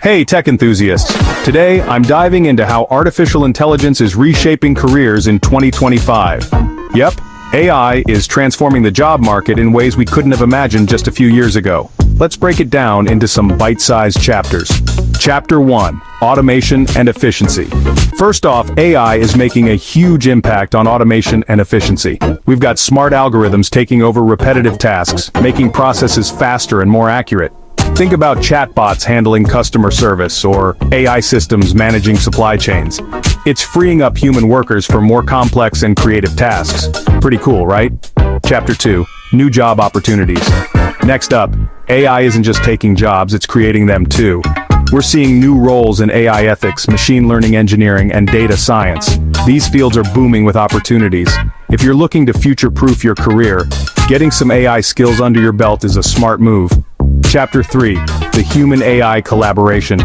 Hey tech enthusiasts! Today, I'm diving into how artificial intelligence is reshaping careers in 2025. Yep, AI is transforming the job market in ways we couldn't have imagined just a few years ago. Let's break it down into some bite-sized chapters. Chapter 1: Automation and Efficiency. First off, AI is making a huge impact on automation and efficiency. We've got smart algorithms taking over repetitive tasks, making processes faster and more accurate. Think about chatbots handling customer service or AI systems managing supply chains. It's freeing up human workers for more complex and creative tasks. Pretty cool, right? Chapter 2: New Job Opportunities. Next up, AI isn't just taking jobs, it's creating them too. We're seeing new roles in AI ethics, machine learning engineering, and data science. These fields are booming with opportunities. If you're looking to future-proof your career, getting some AI skills under your belt is a smart move. Chapter 3: The Human-AI Collaboration.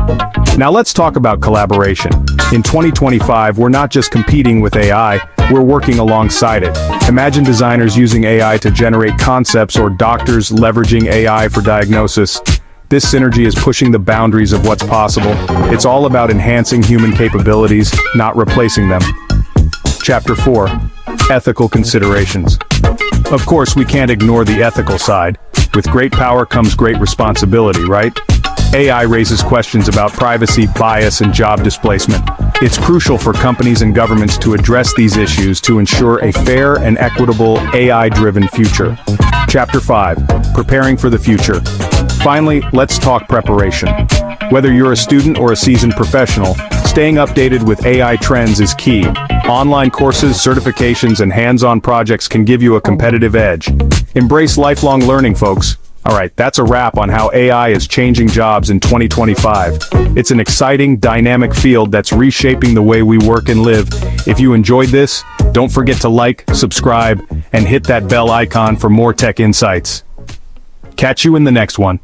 Now let's talk about collaboration. In 2025, we're not just competing with AI, we're working alongside it. Imagine designers using AI to generate concepts or doctors leveraging AI for diagnosis. This synergy is pushing the boundaries of what's possible. It's all about enhancing human capabilities, not replacing them. Chapter 4: Ethical Considerations. Of course, we can't ignore the ethical side. With great power comes great responsibility, right? AI raises questions about privacy, bias, and job displacement. It's crucial for companies and governments to address these issues to ensure a fair and equitable AI-driven future. Chapter 5: Preparing for the Future. Finally, let's talk preparation. Whether you're a student or a seasoned professional, staying updated with AI trends is key. Online courses, certifications, and hands-on projects can give you a competitive edge. Embrace lifelong learning, folks. Alright, that's a wrap on how AI is changing jobs in 2025. It's an exciting, dynamic field that's reshaping the way we work and live. If you enjoyed this, don't forget to like, subscribe, and hit that bell icon for more tech insights. Catch you in the next one.